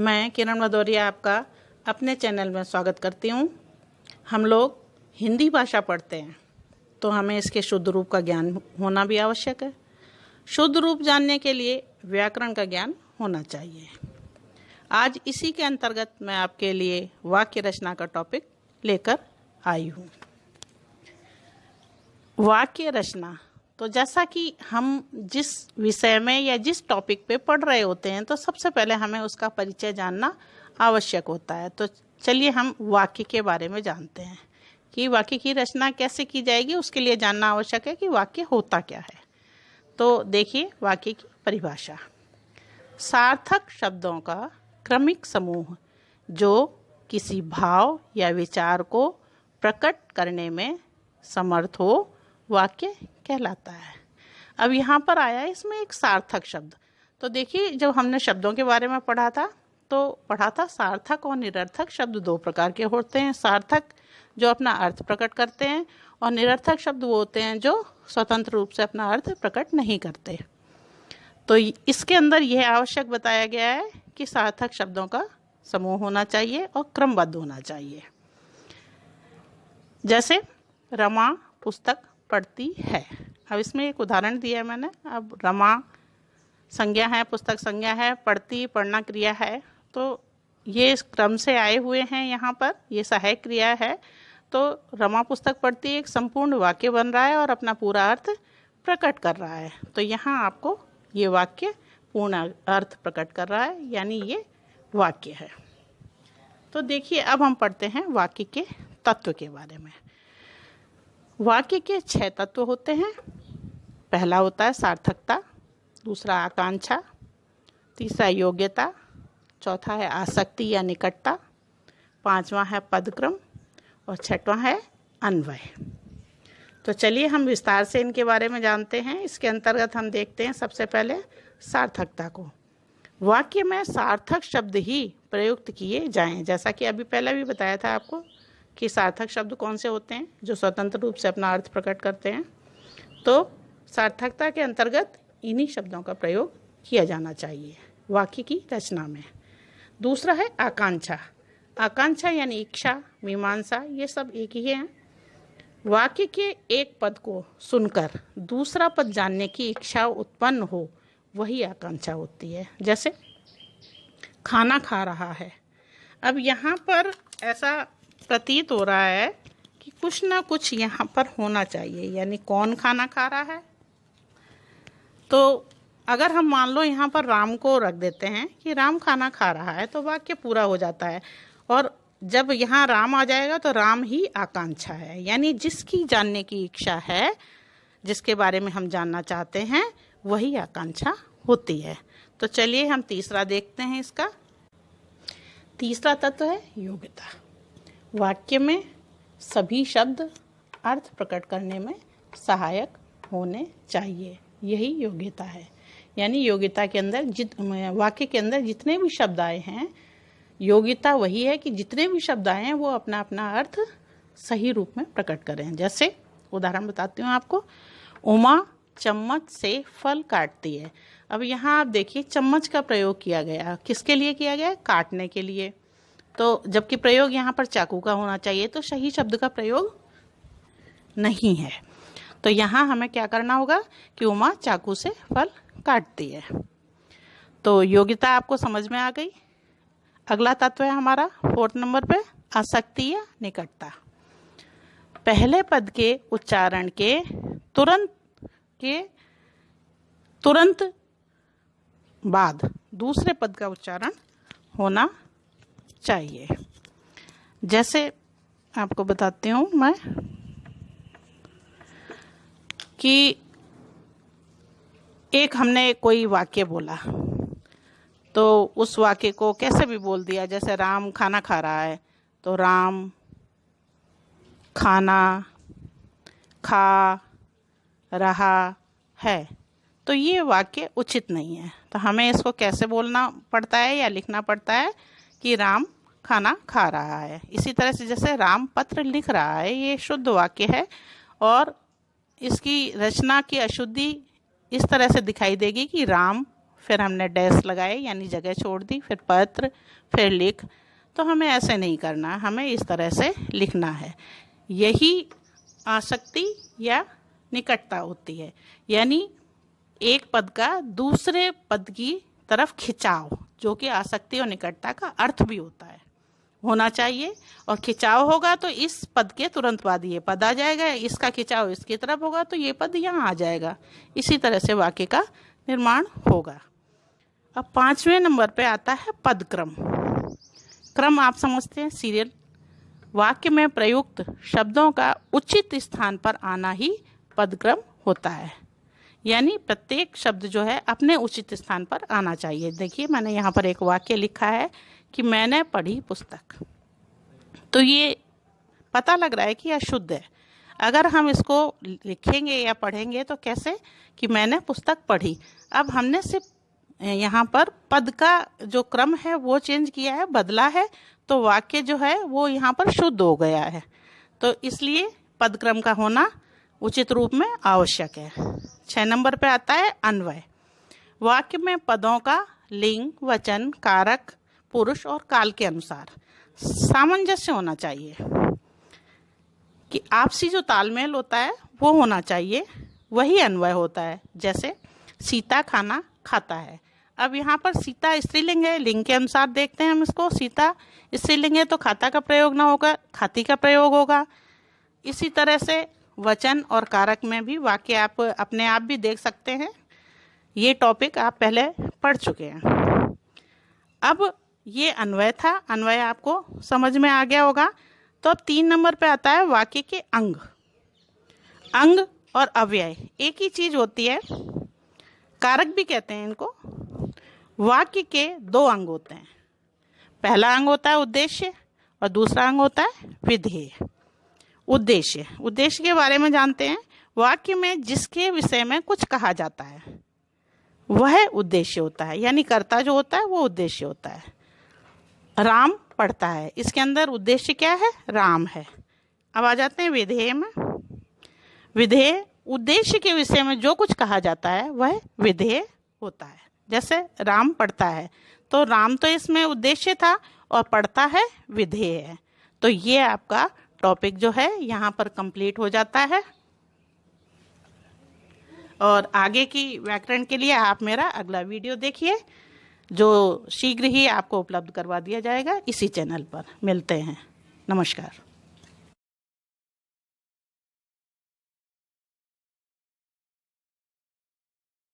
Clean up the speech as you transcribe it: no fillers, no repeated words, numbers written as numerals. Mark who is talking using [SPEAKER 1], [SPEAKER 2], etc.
[SPEAKER 1] मैं किरण भदौरिया आपका अपने चैनल में स्वागत करती हूँ। हम लोग हिंदी भाषा पढ़ते हैं तो हमें इसके शुद्ध रूप का ज्ञान होना भी आवश्यक है। शुद्ध रूप जानने के लिए व्याकरण का ज्ञान होना चाहिए। आज इसी के अंतर्गत मैं आपके लिए वाक्य रचना का टॉपिक लेकर आई हूँ। वाक्य रचना, तो जैसा कि हम जिस विषय में या जिस टॉपिक पे पढ़ रहे होते हैं तो सबसे पहले हमें उसका परिचय जानना आवश्यक होता है। तो चलिए हम वाक्य के बारे में जानते हैं कि वाक्य की रचना कैसे की जाएगी। उसके लिए जानना आवश्यक है कि वाक्य होता क्या है। तो देखिए वाक्य की परिभाषा। सार्थक शब्दों का क्रमिक समूह जो किसी भाव या विचार को प्रकट करने में समर्थ हो, वाक्य कहलाता है। अब यहाँ पर आया है इसमें एक सार्थक शब्द। तो देखिए जब हमने शब्दों के बारे में पढ़ा था सार्थक और निरर्थक शब्द दो प्रकार के होते हैं। सार्थक जो अपना अर्थ प्रकट करते हैं और निरर्थक शब्द वो होते हैं जो स्वतंत्र रूप से अपना अर्थ प्रकट नहीं करते। तो इसके अंदर यह आवश्यक बताया गया है कि सार्थक शब्दों का समूह होना चाहिए और क्रमबद्ध होना चाहिए। जैसे रमा पुस्तक पढ़ती है। अब इसमें एक उदाहरण दिया है मैंने। अब रमा संज्ञा है, पुस्तक संज्ञा है, पढ़ती पढ़ना क्रिया है। तो ये इस क्रम से आए हुए हैं। यहाँ पर ये सहायक क्रिया है। तो रमा पुस्तक पढ़ती एक संपूर्ण वाक्य बन रहा है और अपना पूरा अर्थ प्रकट कर रहा है। तो यहाँ आपको ये वाक्य पूर्ण अर्थ प्रकट कर रहा है, यानी ये वाक्य है। तो देखिए अब हम पढ़ते हैं वाक्य के तत्व के बारे में। वाक्य के 6 तत्व होते हैं। पहला होता है सार्थकता, दूसरा आकांक्षा, तीसरा योग्यता, चौथा है आसक्ति या निकटता, पांचवा है पदक्रम और छठवां है अन्वय। तो चलिए हम विस्तार से इनके बारे में जानते हैं। इसके अंतर्गत हम देखते हैं सबसे पहले सार्थकता को। वाक्य में सार्थक शब्द ही प्रयुक्त किए जाएं। जैसा कि अभी पहले भी बताया था आपको कि सार्थक शब्द कौन से होते हैं जो स्वतंत्र रूप से अपना अर्थ प्रकट करते हैं। तो सार्थकता के अंतर्गत इन्हीं शब्दों का प्रयोग किया जाना चाहिए वाक्य की रचना में। दूसरा है आकांक्षा। आकांक्षा यानी इच्छा, मीमांसा, ये सब एक ही है। वाक्य के एक पद को सुनकर दूसरा पद जानने की इच्छा उत्पन्न हो, वही आकांक्षा होती है। जैसे खाना खा रहा है। अब यहाँ पर ऐसा प्रतीत हो रहा है कि कुछ ना कुछ यहाँ पर होना चाहिए, यानी कौन खाना खा रहा है। तो अगर हम मान लो यहाँ पर राम को रख देते हैं कि राम खाना खा रहा है, तो वाक्य पूरा हो जाता है। और जब यहाँ राम आ जाएगा तो राम ही आकांक्षा है, यानी जिसकी जानने की इच्छा है, जिसके बारे में हम जानना चाहते हैं, वही आकांक्षा होती है। तो चलिए हम तीसरा देखते हैं। इसका तीसरा तत्व है योग्यता। वाक्य में सभी शब्द अर्थ प्रकट करने में सहायक होने चाहिए, यही योग्यता है। यानी योग्यता के अंदर वाक्य के अंदर जितने भी शब्द आए हैं, योग्यता वही है कि जितने भी शब्द आए हैं वो अपना अपना अर्थ सही रूप में प्रकट करें। जैसे उदाहरण बताती हूँ आपको। उमा चम्मच से फल काटती है। अब यहाँ आप देखिए चम्मच का प्रयोग किया गया, किसके लिए किया गया? काटने के लिए। तो जबकि प्रयोग यहाँ पर चाकू का होना चाहिए, तो सही शब्द का प्रयोग नहीं है। तो यहाँ हमें क्या करना होगा कि उमा चाकू से फल काटती है। तो योग्यता आपको समझ में आ गई। अगला तत्व है हमारा 4 नंबर पे आसक्ति या निकटता। पहले पद के उच्चारण के तुरंत बाद दूसरे पद का उच्चारण होना चाहिए। जैसे आपको बताती हूँ मैं कि एक हमने कोई वाक्य बोला, तो उस वाक्य को कैसे भी बोल दिया। जैसे राम खाना खा रहा है, तो राम खाना खा रहा है, तो ये वाक्य उचित नहीं है। तो हमें इसको कैसे बोलना पड़ता है या लिखना पड़ता है कि राम खाना खा रहा है। इसी तरह से जैसे राम पत्र लिख रहा है, ये शुद्ध वाक्य है और इसकी रचना की अशुद्धि इस तरह से दिखाई देगी कि राम फिर हमने डैश लगाए यानी जगह छोड़ दी, फिर पत्र, फिर लिख। तो हमें ऐसे नहीं करना, हमें इस तरह से लिखना है। यही आसक्ति या निकटता होती है, यानी एक पद का दूसरे पद की तरफ खिंचाव, जो कि आसक्ति और निकटता का अर्थ भी होता है, होना चाहिए। और खिंचाव होगा तो इस पद के तुरंत बाद ये पद आ जाएगा, इसका खिंचाव इसकी तरफ होगा तो ये पद यहाँ आ जाएगा। इसी तरह से वाक्य का निर्माण होगा। अब 5वें नंबर पे आता है पदक्रम। क्रम आप समझते हैं, सीरियल। वाक्य में प्रयुक्त शब्दों का उचित स्थान पर आना ही पदक्रम होता है, यानी प्रत्येक शब्द जो है अपने उचित स्थान पर आना चाहिए। देखिए मैंने यहाँ पर एक वाक्य लिखा है कि मैंने पढ़ी पुस्तक, तो ये पता लग रहा है कि यह शुद्ध है। अगर हम इसको लिखेंगे या पढ़ेंगे तो कैसे, कि मैंने पुस्तक पढ़ी। अब हमने सिर्फ यहाँ पर पद का जो क्रम है वो चेंज किया है, बदला है, तो वाक्य जो है वो यहाँ पर शुद्ध हो गया है। तो इसलिए पदक्रम का होना उचित रूप में आवश्यक है। 6 नंबर पे आता है अन्वय। वाक्य में पदों का लिंग, वचन, कारक, पुरुष और काल के अनुसार सामंजस्य होना चाहिए, कि आपसी जो तालमेल होता है वो होना चाहिए, वही अन्वय होता है। जैसे सीता खाना खाता है। अब यहाँ पर सीता स्त्रीलिंग है, लिंग के अनुसार देखते हैं हम इसको। सीता स्त्रीलिंग है तो खाता का प्रयोग ना होगा, खाती का प्रयोग होगा। इसी तरह से वचन और कारक में भी वाक्य आप अपने आप भी देख सकते हैं। ये टॉपिक आप पहले पढ़ चुके हैं। अब ये अन्वय था, अन्वय आपको समझ में आ गया होगा। तो अब 3 नंबर पे आता है वाक्य के अंग। अंग और अव्यय एक ही चीज होती है, कारक भी कहते हैं इनको। वाक्य के 2 अंग होते हैं। पहला अंग होता है उद्देश्य और दूसरा अंग होता है विधेय। उद्देश्य, उद्देश्य के बारे में जानते हैं। वाक्य में जिसके विषय में कुछ कहा जाता है वह उद्देश्य होता है, यानी कर्ता जो होता है वो उद्देश्य होता है। राम पढ़ता है, इसके अंदर उद्देश्य क्या है, राम है। अब आ जाते हैं विधेय में। विधेय उद्देश्य के विषय में जो कुछ कहा जाता है वह विधेय होता है। जैसे राम पढ़ता है, तो राम तो इसमें उद्देश्य था और पढ़ता है विधेय है। तो ये आपका टॉपिक जो है यहाँ पर कंप्लीट हो जाता है। और आगे की व्याकरण के लिए आप मेरा अगला वीडियो देखिए, जो शीघ्र ही आपको उपलब्ध करवा दिया जाएगा इसी चैनल पर। मिलते हैं, नमस्कार।